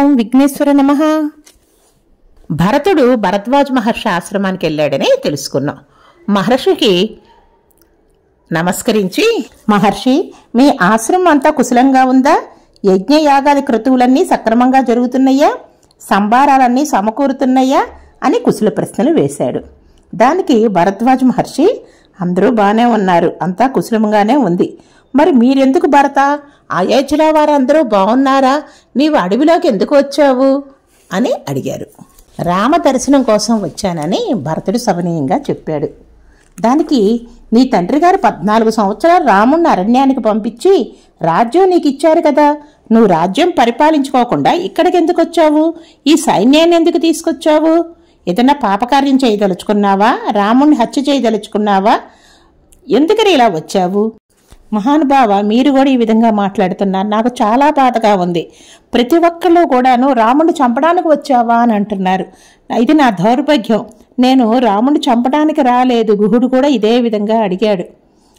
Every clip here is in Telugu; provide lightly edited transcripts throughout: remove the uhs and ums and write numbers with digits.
ఓం విఘ్నేశ్వర నమః. భరతుడు భరద్వాజ మహర్షి ఆశ్రమానికి వెళ్ళాడని తెలుసుకున్నాం. మహర్షికి నమస్కరించి, మహర్షి, మీ ఆశ్రమం అంతా కుశలంగా ఉందా? యజ్ఞయాగాది క్రతువులన్నీ సక్రమంగా జరుగుతున్నాయా? సంభారాలన్నీ సమకూరుతున్నాయా అని కుశల ప్రశ్నలు వేశాడు. దానికి భరద్వాజ మహర్షి, అందరూ బాగానే ఉన్నారు, అంతా కుశలంగానే ఉంది. మరి మీరెందుకు భరత, అయోధ్యలో వారందరూ బాగున్నారా? నీవు అడవిలోకి ఎందుకు వచ్చావు అని అడిగారు. రామ దర్శనం కోసం వచ్చానని భరతుడు సవనీయంగా చెప్పాడు. దానికి, నీ తండ్రి గారు 14 సంవత్సరాలు రాముణ్ణి అరణ్యానికి పంపించి రాజ్యం నీకు ఇచ్చారు కదా, నువ్వు రాజ్యం పరిపాలించుకోకుండా ఇక్కడికి ఎందుకు వచ్చావు? ఈ సైన్యాన్ని ఎందుకు తీసుకొచ్చావు? ఏదన్నా పాపకార్యం చేయదలుచుకున్నావా? రాముణ్ణి హత్య చేయదలుచుకున్నావా? ఎందుకని ఇలా వచ్చావు? మహానుభావ, మీరు కూడా ఈ విధంగా మాట్లాడుతున్నారు, నాకు చాలా బాధగా ఉంది. ప్రతి ఒక్కళ్ళు కూడాను రాముడిని చంపడానికి వచ్చావా అని అంటున్నారు. ఇది నా దౌర్భాగ్యం. నేను రాముడిని చంపడానికి రాలేదు. గుహుడు కూడా ఇదే విధంగా అడిగాడు.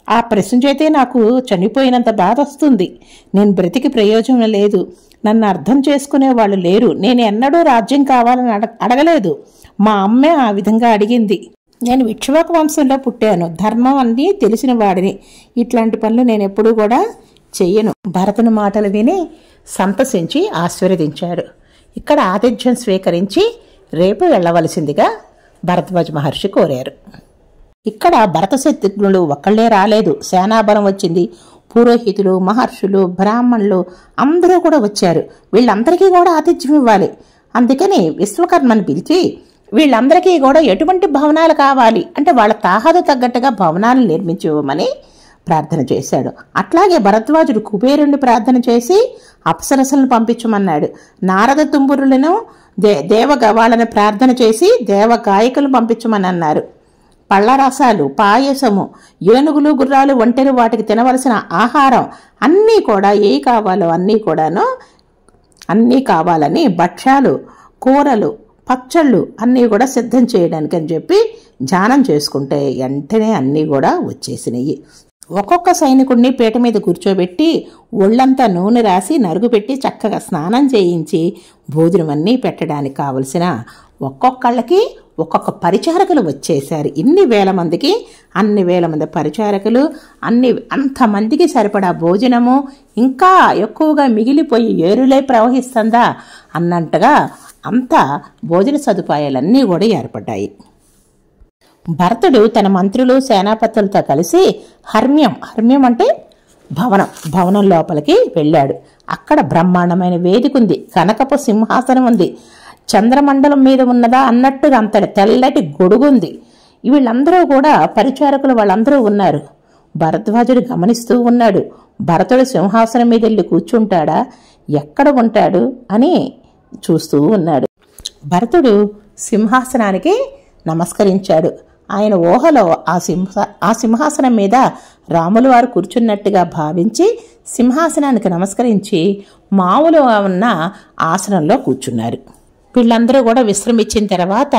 ఆ ప్రశ్న చేతే నాకు చనిపోయినంత బాధ వస్తుంది. నేను బ్రతికి ప్రయోజనం లేదు. నన్ను అర్థం చేసుకునే వాళ్ళు లేరు. నేను ఎన్నడూ రాజ్యం కావాలని అడగలేదు. మా అమ్మే ఆ విధంగా అడిగింది. నేను ఇక్ష్వాకు వంశంలో పుట్టాను, ధర్మం అన్నీ తెలిసిన వాడిని. ఇట్లాంటి పనులు నేను ఎప్పుడూ కూడా చెయ్యను. భరతుని మాటలు విని సంతసించి ఆశీర్వదించాడు. ఇక్కడ ఆతిథ్యం స్వీకరించి రేపు వెళ్ళవలసిందిగా భరద్వాజ మహర్షి కోరారు. ఇక్కడ భరత శత్రుఘ్నులు ఒక్కళ్లే రాలేదు, సేనాబలం వచ్చింది. పురోహితులు, మహర్షులు, బ్రాహ్మణులు అందరూ కూడా వచ్చారు. వీళ్ళందరికీ కూడా ఆతిథ్యం ఇవ్వాలి. అందుకని విశ్వకర్మను పిలిచి వీళ్ళందరికీ కూడా ఎటువంటి భవనాలు కావాలి అంటే వాళ్ళ తాహదు తగ్గట్టుగా భవనాలు నిర్మించివ్వమని ప్రార్థన చేశాడు. అట్లాగే భరద్వాజుడు కుబేరుణ్ణి ప్రార్థన చేసి అప్సరసలను పంపించమన్నాడు. నారద తుంబురులను దేవగవాళ్ళని ప్రార్థన చేసి దేవగాయకులను పంపించమని అన్నారు. పళ్ళరసాలు, పాయసము, ఏనుగులు, గుర్రాలు, ఒంటెలు, వాటికి తినవలసిన ఆహారం అన్నీ కూడా ఏ కావాలో అన్నీ కావాలని భక్ష్యాలు, కూరలు, పచ్చళ్ళు అన్నీ కూడా సిద్ధం చేయడానికి అని చెప్పి ధ్యానం చేసుకుంటే వెంటనే అన్నీ కూడా వచ్చేసినాయి. ఒక్కొక్క సైనికుడిని పీట మీద కూర్చోబెట్టి ఒళ్ళంతా నూనె రాసి నరుగు పెట్టి చక్కగా స్నానం చేయించి భోజనం అన్నీ పెట్టడానికి కావలసిన ఒక్కొక్కళ్ళకి ఒక్కొక్క పరిచారకులు వచ్చేశారు. ఇన్ని వేల మందికి అన్ని వేల మంది పరిచారకులు, అంతమందికి సరిపడా భోజనము ఇంకా ఎక్కువగా మిగిలిపోయి ఏరులై ప్రవహిస్తుందా అన్నట్టుగా అంతా భోజన సదుపాయాలన్నీ కూడా ఏర్పడ్డాయి. భరతుడు తన మంత్రులు, సేనాపతులతో కలిసి హర్మ్యం అంటే భవనం లోపలికి వెళ్ళాడు. అక్కడ బ్రహ్మాండమైన వేదిక ఉంది, కనకపు సింహాసనం ఉంది, చంద్రమండలం మీద ఉన్నదా అన్నట్టుగా అంతటి తెల్లటి గొడుగుంది. వీళ్ళందరూ కూడా పరిచారకులు వాళ్ళందరూ ఉన్నారు. భరద్వాజుడు గమనిస్తూ ఉన్నాడు. భరతుడు సింహాసనం మీద వెళ్ళి కూర్చుంటాడా, ఎక్కడ ఉంటాడు అని చూస్తూ ఉన్నాడు. భరతుడు సింహాసనానికి నమస్కరించాడు. ఆయన ఊహలో ఆ సింహాసనం మీద రాములు వారు కూర్చున్నట్టుగా భావించి సింహాసనానికి నమస్కరించి మామూలుగా ఉన్న ఆసనంలో కూర్చున్నారు. వీళ్ళందరూ కూడా విశ్రమించిన తర్వాత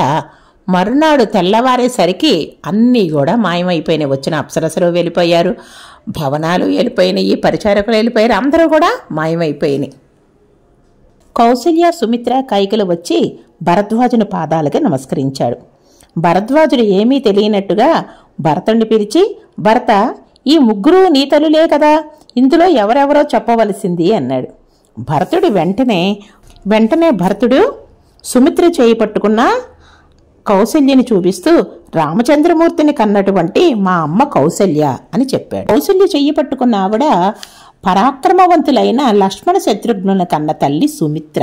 మరునాడు తెల్లవారేసరికి అన్నీ కూడా మాయమైపోయినాయి. వచ్చిన అప్సరసలు వెళ్ళిపోయారు, భవనాలు వెళ్ళిపోయినాయి, పరిచారకులు వెళ్ళిపోయారు, అందరూ కూడా మాయమైపోయినాయి. కౌసల్య, సుమిత్ర, కైకలు వచ్చి భరద్వాజుని పాదాలకి నమస్కరించాడు. భరద్వాజుడు ఏమీ తెలియనట్టుగా భరతుడిని పిలిచి, భరత, ఈ ముగ్గురు నీ తల్లులే కదా, ఇందులో ఎవరెవరో చెప్పవలసింది అన్నాడు. వెంటనే భరతుడు సుమిత్ర చేయి పట్టుకున్న కౌసల్యని చూపిస్తూ, రామచంద్రమూర్తిని కన్నటువంటి మా అమ్మ కౌసల్య అని చెప్పాడు. కౌసల్య చెయ్యి పట్టుకున్న ఆవిడ పరాక్రమవంతులైన లక్ష్మణ శత్రుఘ్నుల కన్న తల్లి సుమిత్ర.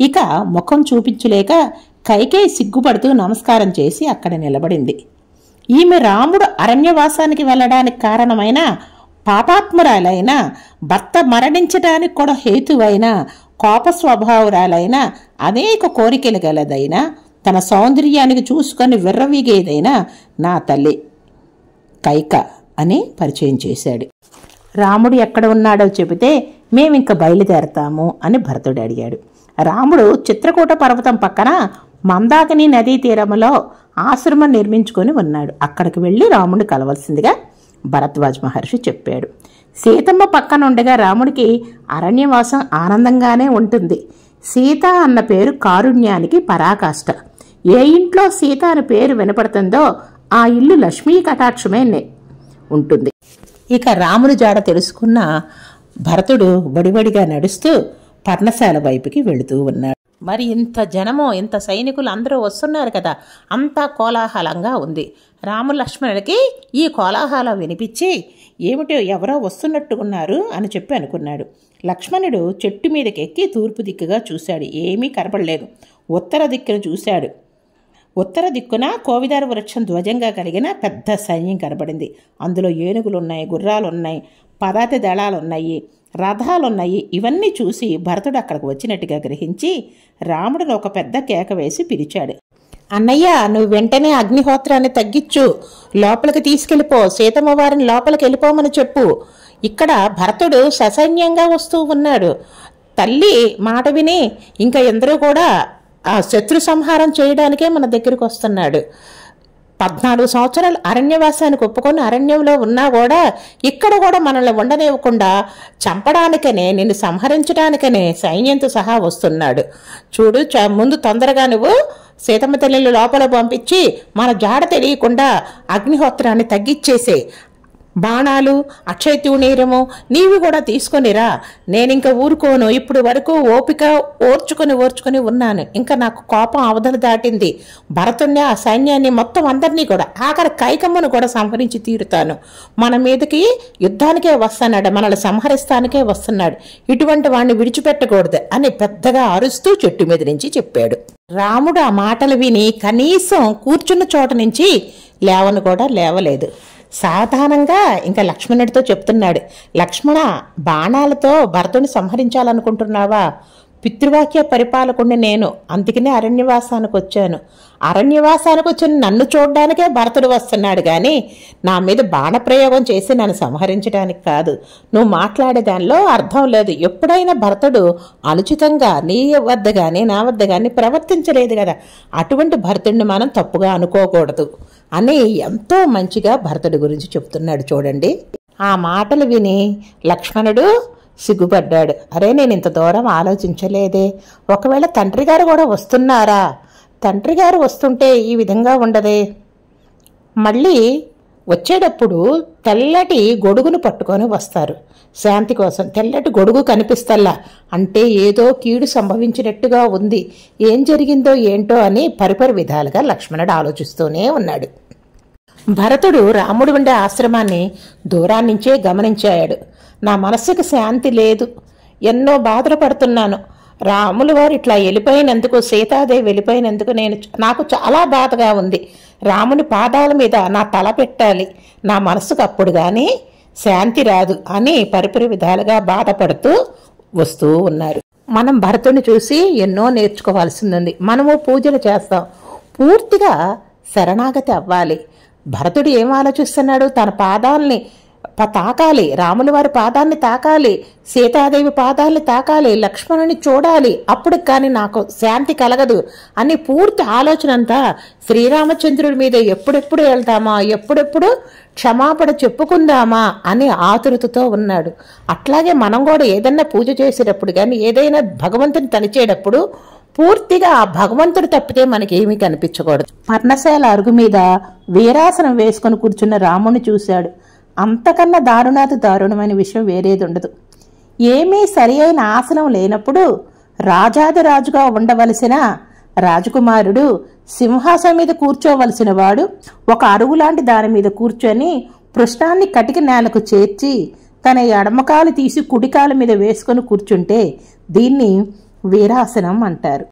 ఇక ముఖం చూపించలేక కైకేయి సిగ్గుపడుతూ నమస్కారం చేసి అక్కడ నిలబడింది. ఈమె రాముడు అరణ్యవాసానికి వెళ్ళడానికి కారణమైన పాపాత్మురాలైన, భర్త మరణించడానికి కూడా హేతువైన, కోప స్వభావురాలైన, అనేక కోరికలు గలదైన, తన సౌందర్యానికి చూసుకొని విర్రవీగేదైన నా తల్లి కైక అని పరిచయం చేశాడు. రాముడు ఎక్కడ ఉన్నాడో చెబితే మేమింక బయలుదేరతాము అని భరతుడు అడిగాడు. రాముడు చిత్రకూట పర్వతం పక్కన మందాకిని నదీ తీరములో ఆశ్రమం నిర్మించుకొని ఉన్నాడు. అక్కడికి వెళ్ళి రాముడిని కలవలసిందిగా భరద్వాజ మహర్షి చెప్పాడు. సీతమ్మ పక్కన ఉండగా రాముడికి అరణ్యవాసం ఆనందంగానే ఉంటుంది. సీత అన్న పేరు కారుణ్యానికి పరాకాష్ట. ఏ ఇంట్లో సీత అని పేరు వినపడుతుందో ఆ ఇల్లు లక్ష్మీ కటాక్షమే ఉంటుంది. ఇక రాముని జాడ తెలుసుకున్న భరతుడు బడిబడిగా నడుస్తూ పర్ణశాల వైపుకి వెళుతూ ఉన్నాడు. మరి ఇంత జనమో, ఇంత సైనికులు అందరూ వస్తున్నారు కదా, అంతా కోలాహలంగా ఉంది. రాము లక్ష్మణుడికి ఈ కోలాహలం వినిపించి ఏమిటో ఎవరో వస్తున్నట్టుకున్నారు అని చెప్పి అనుకున్నాడు. లక్ష్మణుడు చెట్టు మీదకి ఎక్కి తూర్పు దిక్కుగా చూశాడు. ఏమీ కనపడలేదు. ఉత్తర దిక్కును చూశాడు. ఉత్తర దిక్కున కోవిదార వృక్షం ధ్వజంగా కలిగిన పెద్ద సైన్యం కనబడింది. అందులో ఏనుగులున్నాయి, గుర్రాలున్నాయి, పదాతి దళాలున్నాయి, రథాలున్నాయి. ఇవన్నీ చూసి భరతుడు అక్కడికి వచ్చినట్టుగా గ్రహించి రాముడిని ఒక పెద్ద కేక వేసి పిలిచాడు. అన్నయ్య, నువ్వు వెంటనే అగ్నిహోత్రాన్ని తగ్గించు, లోపలికి తీసుకెళ్ళిపో, సీతమ్మ వారిని లోపలికి వెళ్ళిపోమని చెప్పు. ఇక్కడ భరతుడు ససైన్యంగా వస్తూ ఉన్నాడు. తల్లి మాట విని ఇంకా ఎందరూ కూడా ఆ శత్రు సంహారం చేయడానికే మన దగ్గరికి వస్తున్నాడు. 14 సంవత్సరాలు అరణ్యవాసానికి ఒప్పుకొని అరణ్యంలో ఉన్నా కూడా ఇక్కడ కూడా మనల్ని ఉండనివ్వకుండా చంపడానికనే, నిన్ను సంహరించడానికనే సైన్యంతో సహా వస్తున్నాడు. చూడు, ముందు తొందరగా నువ్వు సీతమ్మ తల్లిని లోపల పంపించి మన జాడ తెలియకుండా అగ్నిహోత్రాన్ని తగ్గిచ్చేసే. బాణాలు, అక్షయ తూణీరము నీవి కూడా తీసుకొనిరా. నేనింక ఊరుకోను. ఇప్పుడు వరకు ఓపిక ఓర్చుకొని ఉన్నాను. ఇంకా నాకు కోపం అవధులు దాటింది. భరతుణ్ణి, ఆ సైన్యాన్ని మొత్తం అందరినీ కూడా, ఆఖరి కైకమ్మను కూడా సంహరించి తీరుతాను. మన మీదకి యుద్ధానికే వస్తున్నాడు, మనల్ని సంహరిస్తానికే వస్తున్నాడు. ఇటువంటి వాడిని విడిచిపెట్టకూడదు అని పెద్దగా అరుస్తూ చెట్టు మీద నుంచి చెప్పాడు. రాముడు ఆ మాటలు విని కనీసం కూర్చున్న చోట నుంచి లేవను కూడా లేవలేదు. సాధారణంగా ఇంకా లక్ష్మణుడితో చెప్తున్నాడు. లక్ష్మణ, బాణాలతో భరతుని సంహరించాలనుకుంటున్నావా? పితృవాక్య పరిపాలకుడిని నేను, అందుకనే అరణ్యవాసానికి వచ్చాను. అరణ్యవాసానికి వచ్చిన నన్ను చూడడానికే భరతుడు వస్తున్నాడు కానీ నా మీద బాణప్రయోగం చేసి నన్ను సంహరించడానికి కాదు. నువ్వు మాట్లాడే దానిలో అర్థం లేదు. ఎప్పుడైనా భరతుడు అనుచితంగా నీ వద్ద కానీ నా వద్ద కానీ ప్రవర్తించలేదు కదా, అటువంటి భరతుడిని మనం తప్పుగా అనుకోకూడదు అని ఎంతో మంచిగా భరతుడి గురించి చెప్తున్నాడు. చూడండి, ఆ మాటలు విని లక్ష్మణుడు సిగ్గుపడ్డాడు. అరే, నేను ఇంత దూరం ఆలోచించలేదే. ఒకవేళ తండ్రి గారు కూడా వస్తున్నారా? తండ్రి గారు వస్తుంటే ఈ విధంగా ఉండదే. మళ్ళీ వచ్చేటప్పుడు తెల్లటి గొడుగును పట్టుకొని వస్తారు శాంతి కోసం. తెల్లటి గొడుగు కనిపిస్తల్లా అంటే ఏదో కీడు సంభవించినట్టుగా ఉంది. ఏం జరిగిందో ఏంటో అని పరిపరి విధాలుగా లక్ష్మణుడు ఆలోచిస్తూనే ఉన్నాడు. భరతుడు రాముడు ఉండే ఆశ్రమాన్ని దూరాన్నించే గమనించాడు. నా మనస్సుకు శాంతి లేదు, ఎన్నో బాధలు పడుతున్నాను. రాములు వారు ఇట్లా వెళ్ళిపోయినందుకు, సీతాదేవి వెళ్ళిపోయినందుకు నాకు చాలా బాధగా ఉంది. రాముని పాదాల మీద నా తల పెట్టాలి, నా మనస్సుకు అప్పుడు కానీ శాంతి రాదు అని పరిపరి విధాలుగా బాధపడుతూ వస్తూ ఉన్నారు. మనం భరతుని చూసి ఎన్నో నేర్చుకోవాల్సింది. మనము పూజలు చేస్తాం, పూర్తిగా శరణాగతి అవ్వాలి. భరతుడు ఏం ఆలోచిస్తున్నాడు? తన పాదాలని తాకాలి, రాముల వారి పాదాన్ని తాకాలి, సీతాదేవి పాదాన్ని తాకాలి, లక్ష్మణుని చూడాలి, అప్పుడు కానీ నాకు శాంతి కలగదు అని పూర్తి ఆలోచన అంతా శ్రీరామచంద్రుడి మీద ఎప్పుడెప్పుడు వెళ్తామా, ఎప్పుడెప్పుడు క్షమాపణ చెప్పుకుందామా అని ఆతురతతో ఉన్నాడు. అట్లాగే మనం కూడా ఏదన్నా పూజ చేసేటప్పుడు కానీ, ఏదైనా భగవంతుని తలిచేటప్పుడు పూర్తిగా ఆ భగవంతుడు తప్పితే మనకేమీ కనిపించకూడదు. పర్ణశాల అరుగు మీద వీరాసనం వేసుకొని కూర్చున్న రాముని చూశాడు. అంతకన్నా దారుణమైన విషయం వేరేది ఉండదు. ఏమీ సరి అయిన ఆసనం లేనప్పుడు రాజాదిరాజుగా ఉండవలసిన రాజకుమారుడు సింహాసనం మీద కూర్చోవలసిన వాడు ఒక అరుగులాంటి దాని మీద కూర్చొని పృష్ఠాన్ని కటిక నేలకు చేర్చి తన ఎడమకాలు తీసి కుడికాల మీద వేసుకొని కూర్చుంటే దీన్ని వీరాసనం అంటారు.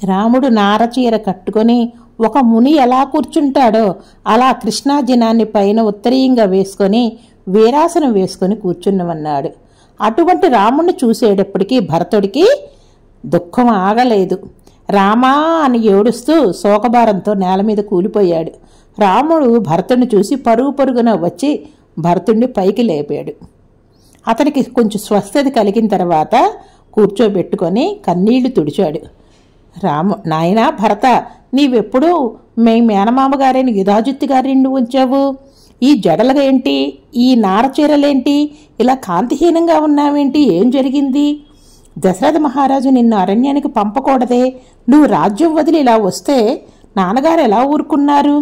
రాముడు నారచీర కట్టుకొని ఒక ముని ఎలా కూర్చుంటాడో అలా కృష్ణాజినాన్ని పైన ఉత్తరీయంగా వేసుకొని వీరాసనం వేసుకొని కూర్చున్నవన్నాడు. అటువంటి రాముణ్ణి చూసేటప్పటికీ భరతుడికి దుఃఖం ఆగలేదు. రామా అని ఏడుస్తూ శోకభారంతో నేల మీద కూలిపోయాడు. రాముడు భరతుడిని చూసి పరుగున వచ్చి భరతుడిని పైకి లేపాడు. అతనికి కొంచెం స్వస్థత కలిగిన తర్వాత కూర్చోబెట్టుకొని కన్నీళ్లు తుడిచాడు. నాయనా భరత, నీవెప్పుడు మీ మేనమామ గారైన యుధాజిత్తు గారిని ఉంచావు? ఈ జడలగేంటి, ఈ నారచీరలేంటి, ఇలా కాంతిహీనంగా ఉన్నావేంటి, ఏం జరిగింది? దశరథ మహారాజు నిన్ను అరణ్యానికి పంపకూడదే, నువ్వు రాజ్యం వదిలి ఇలా వస్తే నాన్నగారు ఎలా ఊరుకున్నారు?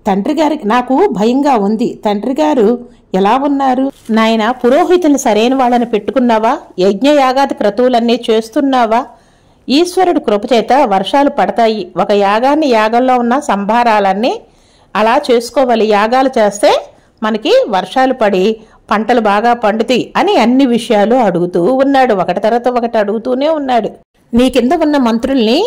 తండ్రి గారికి నాకు భయంగా ఉంది. తండ్రి గారు ఎలా ఉన్నారు? నాయన, పురోహితులు సరైన వాళ్ళని పెట్టుకున్నావా? యజ్ఞయాగాది క్రతువులన్నీ చేస్తున్నావా? ఈశ్వరుడు కృపచేత వర్షాలు పడతాయి. ఒక యాగాన్ని యాగంలో ఉన్న సంభారాలన్నీ అలా చేసుకోవాలి. యాగాలు చేస్తే మనకి వర్షాలు పడి పంటలు బాగా పండుతాయి అని అన్ని విషయాలు అడుగుతూ ఉన్నాడు. ఒకటి తర్వాత ఒకటి అడుగుతూనే ఉన్నాడు. నీ కింద ఉన్న మంత్రుల్ని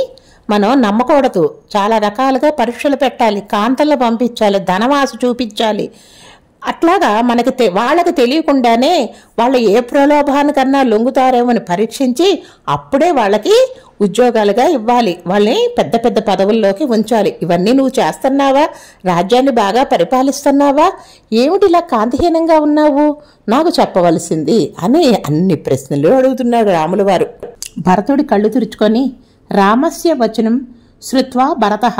మనం నమ్మకూడదు. చాలా రకాలుగా పరీక్షలు పెట్టాలి, కాంతలు పంపించాలి, ధనవాసు చూపించాలి. అట్లాగా వాళ్ళకి తెలియకుండానే వాళ్ళు ఏ ప్రలోభానికన్నా లొంగుతారేమని పరీక్షించి అప్పుడే వాళ్ళకి ఉద్యోగాలుగా ఇవ్వాలి. వాళ్ళని పెద్ద పెద్ద పదవుల్లోకి ఉంచాలి. ఇవన్నీ నువ్వు చేస్తున్నావా? రాజ్యాన్ని బాగా పరిపాలిస్తున్నావా? ఏమిటిలా కాంతిహీనంగా ఉన్నావు? నాకు చెప్పవలసింది అని అన్ని ప్రశ్నలు అడుగుతున్నాడు రాముల వారు. భరతుడి కళ్ళు తుడుచుకొని, రామస్య వచనం శ్రుత్వా భరతః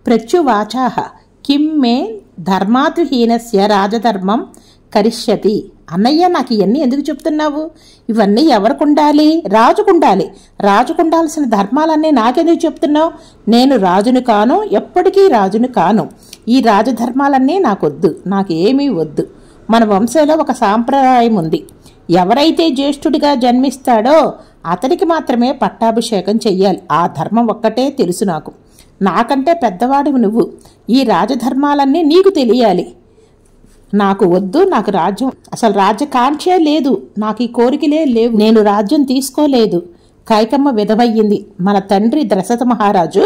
ప్రత్యువాచాహ కిం మే ధర్మాతుహీనస్య రాజధర్మం కరిష్యతి. అన్నయ్య, నాకు ఇవన్నీ ఎందుకు చెప్తున్నావు? ఇవన్నీ ఎవరికుండాలి? రాజుకుండాలి. రాజుకుండాల్సిన ధర్మాలన్నీ నాకెందుకు చెప్తున్నావు? నేను రాజును కాను, ఎప్పటికీ రాజును కాను. ఈ రాజధర్మాలన్నీ నాకొద్దు, నాకేమీ వద్దు. మన వంశంలో ఒక సాంప్రదాయం ఉంది. ఎవరైతే జ్యేష్ఠుడిగా జన్మిస్తాడో అతడికి మాత్రమే పట్టాభిషేకం చెయ్యాలి. ఆ ధర్మం ఒక్కటే తెలుసు నాకు. నాకంటే పెద్దవాడివి నువ్వు. ఈ రాజధర్మాలన్నీ నీకు తెలియాలి. నాకు వద్దు. నాకు రాజ్యం, అసలు రాజ్యకాంక్షే లేదు. నాకు ఈ కోరికలే లేవు. నేను రాజ్యం తీసుకోలేదు. కైకమ్మ విధవయ్యింది. మన తండ్రి దశరథ మహారాజు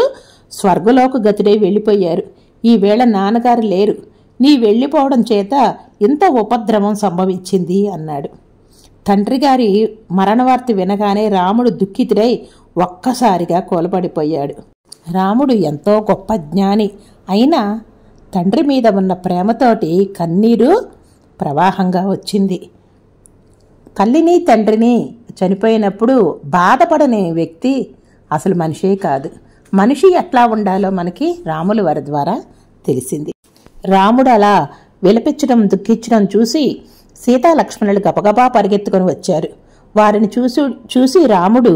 స్వర్గలోక గతుడై వెళ్ళిపోయారు. ఈవేళ నాన్నగారు లేరు. నీ వెళ్ళిపోవడం చేత ఇంత ఉపద్రవం సంభవించింది అన్నాడు. తండ్రి గారి మరణవార్త వినగానే రాముడు దుఃఖితుడై ఒక్కసారిగా కూలపడిపోయాడు. రాముడు ఎంతో గొప్ప జ్ఞాని అయినా తండ్రి మీద ఉన్న ప్రేమతోటి కన్నీరు ప్రవాహంగా వచ్చింది. తల్లిని తండ్రిని చనిపోయినప్పుడు బాధపడని వ్యక్తి అసలు మనిషే కాదు. మనిషి ఎట్లా ఉండాలో మనకి రాముల వారి ద్వారా తెలిసింది. రాముడు అలా విలపించడం, దుఃఖించడం చూసి సీతాలక్ష్మణులు గబగబా పరిగెత్తుకొని వచ్చారు. వారిని చూసి రాముడు,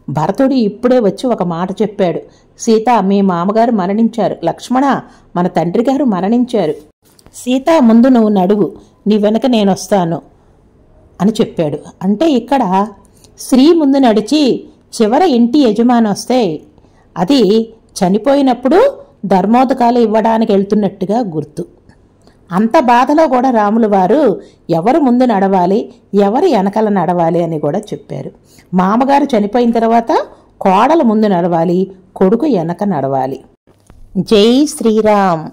భరతుడు ఇప్పుడే వచ్చి ఒక మాట చెప్పాడు. సీత, మీ మామగారు మరణించారు. లక్ష్మణ, మన తండ్రి గారు మరణించారు. సీత, ముందు నువ్వు నడువు, నీ వెనక నేనొస్తాను అని చెప్పాడు. అంటే ఇక్కడ స్త్రీ ముందు నడిచి చివర ఇంటి యజమాని వస్తే అది చనిపోయినప్పుడు ధర్మోదకాలు ఇవ్వడానికి వెళ్తున్నట్టుగా గుర్తు. అంత బాధలో కూడా రాముల వారు ఎవరు ముందు నడవాలి, ఎవరు వెనకాల నడవాలి అని కూడా చెప్పారు. మామగారు చనిపోయిన తర్వాత కోడలు ముందు నడవాలి, కొడుకు వెనక నడవాలి. జై శ్రీరామ్.